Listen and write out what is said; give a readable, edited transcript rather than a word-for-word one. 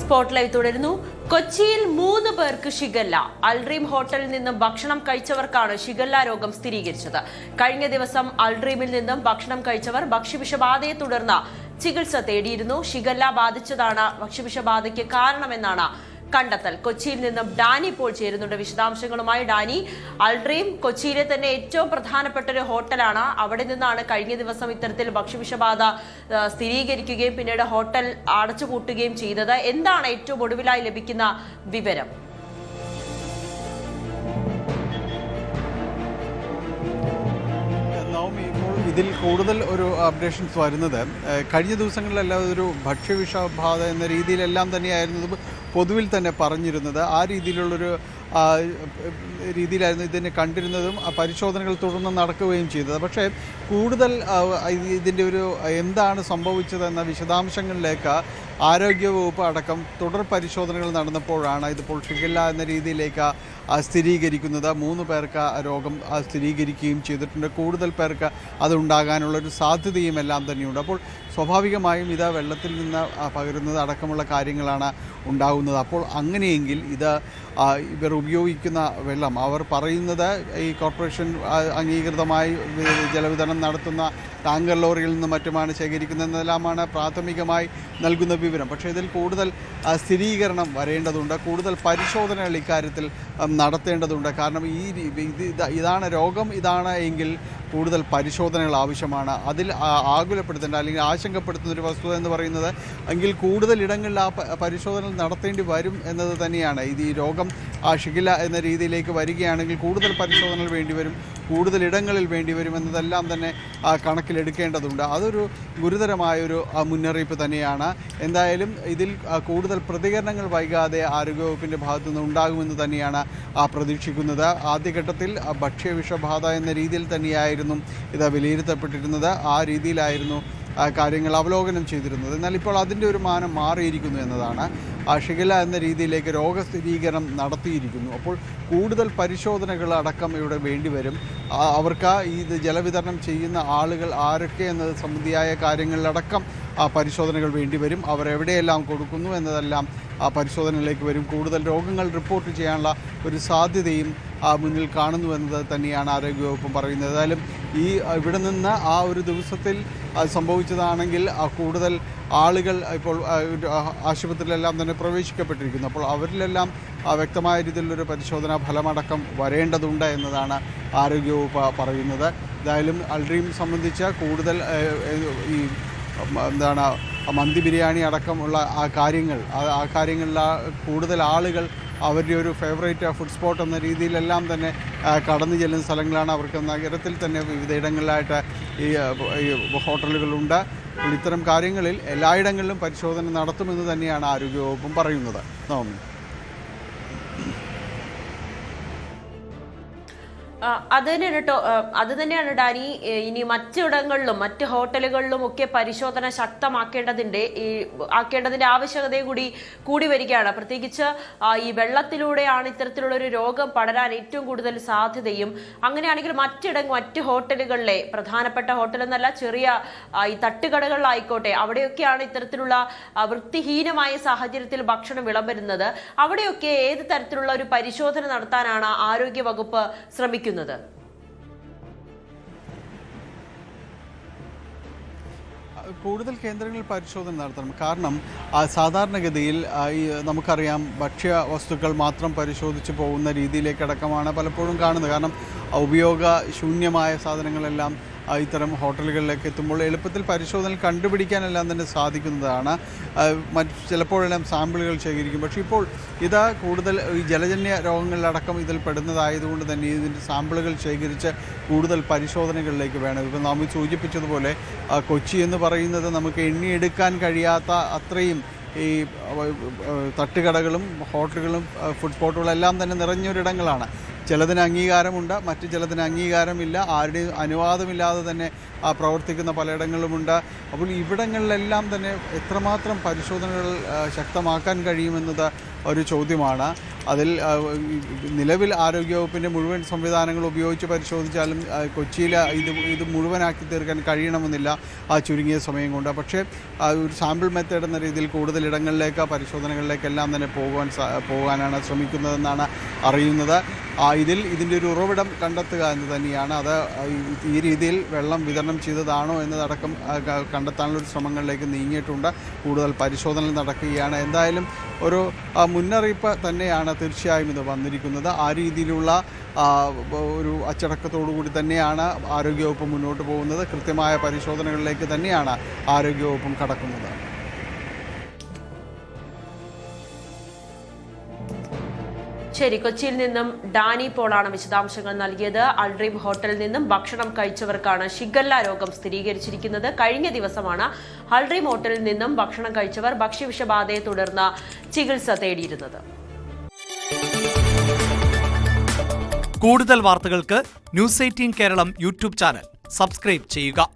Spot live തുടരുന്നു. കൊച്ചിയിൽ 3 പേർക്ക് ഷിഗല്ല. അൽഡ്രീം ഹോട്ടലിൽ നിന്നും ഭക്ഷണം കഴിച്ചവർക്കാണ് ഷിഗല്ല രോഗം സ്ഥിരീകരിച്ചത്. കഴിഞ്ഞ ദിവസം അൽഡ്രീമിൽ നിന്നും ഭക്ഷണം കഴിച്ചവർ ഭക്ഷ്യവിഷബാധയെ തുടർന്ന് ചികിത്സ തേടിയിരുന്നു. ഷിഗല്ല ബാധിച്ചതാണ് ഭക്ഷ്യവിഷബാധയ്ക്ക് കാരണമെന്നാണ് കണ്ടെത്തൽ. കൊച്ചിയിൽ നിന്നും ഡാനി ഇപ്പോൾ ചേരുന്നുണ്ട് വിശദാംശങ്ങളുമായി. ഡാനി, അൽഡ്രീം കൊച്ചിയിലെ തന്നെ ഏറ്റവും പ്രധാനപ്പെട്ട ഒരു ഹോട്ടലാണ്. അവിടെ നിന്നാണ് കഴിഞ്ഞ ദിവസം ഇത്തരത്തിൽ ഭക്ഷ്യവിഷബാധ സ്ഥിരീകരിക്കുകയും പിന്നീട് ഹോട്ടൽ അടച്ചുപൂട്ടുകയും ചെയ്തത്. എന്താണ് ഏറ്റവും ഒടുവിലായി ലഭിക്കുന്ന വിവരം? ഇതിൽ കൂടുതൽ ഒരു അപ്ഡേഷൻസ് വരുന്നത് കഴിഞ്ഞ ദിവസങ്ങളിലെല്ലാം ഒരു ഭക്ഷ്യവിഷബാധ എന്ന രീതിയിലെല്ലാം തന്നെയായിരുന്നു പൊതുവിൽ തന്നെ പറഞ്ഞിരുന്നത്. ആ രീതിയിലായിരുന്നു ഇതിനെ കണ്ടിരുന്നതും പരിശോധനകൾ തുടർന്ന് നടക്കുകയും ചെയ്തത്. പക്ഷേ കൂടുതൽ ഇതിൻ്റെ ഒരു എന്താണ് സംഭവിച്ചതെന്ന വിശദാംശങ്ങളിലേക്ക് ആരോഗ്യവകുപ്പ് അടക്കം തുടർ പരിശോധനകൾ നടന്നപ്പോഴാണ് ഇതിപ്പോൾ ഷിഗല്ല എന്ന രീതിയിലേക്ക് സ്ഥിരീകരിക്കുന്നത്. 3 പേർക്ക് രോഗം സ്ഥിരീകരിക്കുകയും ചെയ്തിട്ടുണ്ട്. കൂടുതൽ പേർക്ക് അതുണ്ടാകാനുള്ളൊരു സാധ്യതയും എല്ലാം തന്നെയുണ്ട്. അപ്പോൾ സ്വാഭാവികമായും ഇത് വെള്ളത്തിൽ നിന്ന് പകരുന്നത് അടക്കമുള്ള കാര്യങ്ങളാണ് ഉണ്ടാകുന്നത്. അപ്പോൾ അങ്ങനെയെങ്കിൽ ഇവർ ഉപയോഗിക്കുന്ന വെള്ളം അവർ പറയുന്നത് ഈ കോർപ്പറേഷൻ അംഗീകൃതമായി ജലവിതരണം നടത്തുന്ന ടാങ്കർ ലോറിയിൽ നിന്നും മറ്റുമാണ് ശേഖരിക്കുന്നതെന്നെല്ലാമാണ് പ്രാഥമികമായി നൽകുന്ന വിവരം. പക്ഷേ ഇതിൽ കൂടുതൽ സ്ഥിരീകരണം വരേണ്ടതുണ്ട്. കൂടുതൽ പരിശോധനകൾ ഇക്കാര്യത്തിൽ നടത്തേണ്ടതുണ്ട്. കാരണം ഇതാണ് രോഗം, ഇതാണ് എങ്കിൽ കൂടുതൽ പരിശോധനകൾ ആവശ്യമാണ്. അതിൽ ആകുലപ്പെടുത്തേണ്ട അല്ലെങ്കിൽ ആശങ്കപ്പെടുത്തുന്ന ഒരു വസ്തുത എന്ന് പറയുന്നത് എങ്കിൽ കൂടുതൽ ഇടങ്ങളിൽ ആ പരിശോധനകൾ നടത്തേണ്ടി വരും എന്നത് തന്നെയാണ്. ഈ രോഗം ഷിഗല്ല എന്ന രീതിയിലേക്ക് വരികയാണെങ്കിൽ കൂടുതൽ പരിശോധനകൾ വേണ്ടിവരും, കൂടുതൽ ഇടങ്ങളിൽ വേണ്ടിവരും എന്നതെല്ലാം തന്നെ കണക്കിലെടുക്കേണ്ടതുണ്ട്. അതൊരു ഗുരുതരമായൊരു മുന്നറിയിപ്പ് തന്നെയാണ്. എന്തായാലും ഇതിൽ കൂടുതൽ പ്രതികരണങ്ങൾ വൈകാതെ ആരോഗ്യവകുപ്പിൻ്റെ ഭാഗത്തു നിന്ന് ഉണ്ടാകുമെന്ന് തന്നെയാണ് പ്രതീക്ഷിക്കുന്നത്. ആദ്യഘട്ടത്തിൽ ഭക്ഷ്യവിഷബാധ എന്ന രീതിയിൽ തന്നെയായിരുന്നു ഇത് വിലയിരുത്തപ്പെട്ടിരുന്നത്. ആ രീതിയിലായിരുന്നു കാര്യങ്ങൾ അവലോകനം ചെയ്തിരുന്നത്. എന്നാൽ ഇപ്പോൾ അതിൻ്റെ ഒരു മാനം മാറിയിരിക്കുന്നു എന്നതാണ്. ഷിഗല്ല എന്ന രീതിയിലേക്ക് രോഗസ്ഥിരീകരണം നടത്തിയിരിക്കുന്നു. അപ്പോൾ കൂടുതൽ പരിശോധനകൾ അടക്കം ഇവിടെ വേണ്ടിവരും. അവർക്ക് ഇത് ജലവിതരണം ചെയ്യുന്ന ആളുകൾ ആരൊക്കെ എന്നത് സംബന്ധിയായ കാര്യങ്ങളിലടക്കം പരിശോധനകൾ വേണ്ടിവരും. അവർ എവിടെയെല്ലാം കൊടുക്കുന്നു എന്നതെല്ലാം പരിശോധനയിലേക്ക് വരും. കൂടുതൽ രോഗങ്ങൾ റിപ്പോർട്ട് ചെയ്യാനുള്ള ഒരു സാധ്യതയും മുന്നിൽ കാണുന്നുവെന്നത് തന്നെയാണ് ആരോഗ്യവകുപ്പ് പറയുന്നത്. ഏതായാലും ഇവിടെ നിന്ന് ആ ഒരു ദിവസത്തിൽ സംഭവിച്ചതാണെങ്കിൽ കൂടുതൽ ആളുകൾ ഇപ്പോൾ ആശുപത്രിയിലെല്ലാം തന്നെ പ്രവേശിക്കപ്പെട്ടിരിക്കുന്നു. അപ്പോൾ അവരിലെല്ലാം വ്യക്തമായ രീതിയിലൊരു പരിശോധനാ ഫലമടക്കം വരേണ്ടതുണ്ട് എന്നതാണ് ആരോഗ്യവകുപ്പ് പറയുന്നത്. ഏതായാലും അൽഡ്രീം സംബന്ധിച്ച് കൂടുതൽ മന്തി ബിരിയാണി അടക്കമുള്ള ആ കാര്യങ്ങളിൽ കൂടുതൽ ആളുകൾ അവരുടെ ഒരു ഫേവറേറ്റ് ഫുഡ് സ്പോട്ട് എന്ന രീതിയിലെല്ലാം തന്നെ കടന്നു ചെല്ലുന്ന സ്ഥലങ്ങളാണ്. അവർക്ക് നഗരത്തിൽ തന്നെ വിവിധയിടങ്ങളിലായിട്ട് ഈ ഹോട്ടലുകളുണ്ട്. ഇത്തരം കാര്യങ്ങളിൽ എല്ലായിടങ്ങളിലും പരിശോധന നടത്തുമെന്ന് തന്നെയാണ് ആരോഗ്യവകുപ്പും പറയുന്നത്. അത് തന്നെയാണ് ഡാനി. ഇനി മറ്റിടങ്ങളിലും മറ്റ് ഹോട്ടലുകളിലും ഒക്കെ പരിശോധന ആക്കേണ്ടതിന്റെ ആവശ്യകതയും കൂടി വരികയാണ്. പ്രത്യേകിച്ച് ഈ വെള്ളത്തിലൂടെയാണ് ഇത്തരത്തിലുള്ള ഒരു രോഗം പടരാൻ ഏറ്റവും കൂടുതൽ സാധ്യതയും. അങ്ങനെയാണെങ്കിൽ മറ്റ് ഹോട്ടലുകളിലെ പ്രധാനപ്പെട്ട ഹോട്ടൽ എന്നല്ല, ചെറിയ ഈ തട്ടുകടകളിലായിക്കോട്ടെ, അവിടെയൊക്കെയാണ് ഇത്തരത്തിലുള്ള വൃത്തിഹീനമായ സാഹചര്യത്തിൽ ഭക്ഷണം വിളമ്പരുന്നത്. അവിടെയൊക്കെ ഏത് തരത്തിലുള്ള ഒരു പരിശോധന നടത്താനാണ് ആരോഗ്യ വകുപ്പ് ശ്രമിക്കുന്നത്? കൂടുതൽ കേന്ദ്രങ്ങളിൽ പരിശോധന നടത്തണം. കാരണം സാധാരണഗതിയിൽ നമുക്കറിയാം ഭക്ഷ്യ വസ്തുക്കൾ മാത്രം പരിശോധിച്ച് പോകുന്ന രീതിയിലേക്കടക്കമാണ് പലപ്പോഴും കാണുന്നത്. കാരണം ഉപയോഗശൂന്യമായ സാധനങ്ങളെല്ലാം ഇത്തരം ഹോട്ടലുകളിലേക്ക് എത്തുമ്പോൾ എളുപ്പത്തിൽ പരിശോധന കണ്ടുപിടിക്കാനെല്ലാം തന്നെ സാധിക്കുന്നതാണ്. ചിലപ്പോഴെല്ലാം സാമ്പിളുകൾ ശേഖരിക്കും. പക്ഷേ ഇപ്പോൾ ഇത് കൂടുതൽ ഈ ജലജന്യ രോഗങ്ങളിലടക്കം ഇതിൽ പെടുന്നതായതുകൊണ്ട് തന്നെ ഇതിൻ്റെ സാമ്പിളുകൾ ശേഖരിച്ച് കൂടുതൽ പരിശോധനകളിലേക്ക് വേണം. ഇപ്പോൾ നാം സൂചിപ്പിച്ചതുപോലെ കൊച്ചി എന്ന് പറയുന്നത് നമുക്ക് എണ്ണിയെടുക്കാൻ കഴിയാത്ത അത്രയും ഈ തട്ടുകടകളും ഹോട്ടലുകളും ഫുഡ് സ്പോട്ടുകളും എല്ലാം തന്നെ നിറഞ്ഞൊരിടങ്ങളാണ്. ചിലതിന് അംഗീകാരമുണ്ട്, മറ്റു ചിലതിന് അംഗീകാരമില്ല. ആരുടെയും അനുവാദമില്ലാതെ തന്നെ പ്രവർത്തിക്കുന്ന പലയിടങ്ങളുമുണ്ട്. അപ്പോൾ ഇവിടങ്ങളിലെല്ലാം തന്നെ എത്രമാത്രം പരിശോധനകൾ ശക്തമാക്കാൻ കഴിയുമെന്നത് ഒരു ചോദ്യമാണ്. അതിൽ നിലവിൽ ആരോഗ്യവകുപ്പിൻ്റെ മുഴുവൻ സംവിധാനങ്ങൾ ഉപയോഗിച്ച് പരിശോധിച്ചാലും കൊച്ചിയിൽ ഇത് മുഴുവനാക്കി തീർക്കാൻ കഴിയണമെന്നില്ല ആ ചുരുങ്ങിയ സമയം കൊണ്ട്. പക്ഷേ ഒരു സാമ്പിൾ മെത്തേഡ് എന്ന രീതിയിൽ കൂടുതൽ ഇടങ്ങളിലേക്ക് പരിശോധനകളിലേക്കെല്ലാം തന്നെ പോകാനാണ് ശ്രമിക്കുന്നതെന്നാണ് അറിയുന്നത്. ഇതിൻ്റെ ഒരു ഉറവിടം കണ്ടെത്തുക എന്ന് തന്നെയാണ്. അത് ഈ രീതിയിൽ വെള്ളം വിതരണം ചെയ്തതാണോ എന്നതടക്കം കണ്ടെത്താനുള്ള ശ്രമങ്ങളിലേക്ക് നീങ്ങിയിട്ടുണ്ട്. കൂടുതൽ പരിശോധനകൾ നടക്കുകയാണ്. എന്തായാലും ഒരു മുന്നറിയിപ്പ് തന്നെയാണ് തീർച്ചയായും ഇത് വന്നിരിക്കുന്നത്. ആ രീതിയിലുള്ള ഒരു അച്ചടക്കത്തോടു കൂടി തന്നെയാണ് ആരോഗ്യവകുപ്പ് മുന്നോട്ട് പോകുന്നത്. കൃത്യമായ പരിശോധനകളിലേക്ക് തന്നെയാണ് ആരോഗ്യവകുപ്പും കടക്കുന്നത്. ശരി, കൊച്ചിയിൽ നിന്നും ഡാനി പോളാണ് വിശദാംശങ്ങൾ നൽകിയത്. അൾഡ്രീം ഹോട്ടലിൽ നിന്നും ഭക്ഷണം കഴിച്ചവർക്കാണ് ഷിഗല്ല രോഗം സ്ഥിരീകരിച്ചിരിക്കുന്നത്. കഴിഞ്ഞ ദിവസമാണ് അൾഡ്രീം ഹോട്ടലിൽ നിന്നും ഭക്ഷണം കഴിച്ചവർ ഭക്ഷ്യവിഷബാധയെ തുടർന്ന് ചികിത്സ തേടിയിരുന്നത്. കൂടുതൽ വാർത്തകൾക്ക് news 18 Keralam YouTube channel subscribe ചെയ്യുക.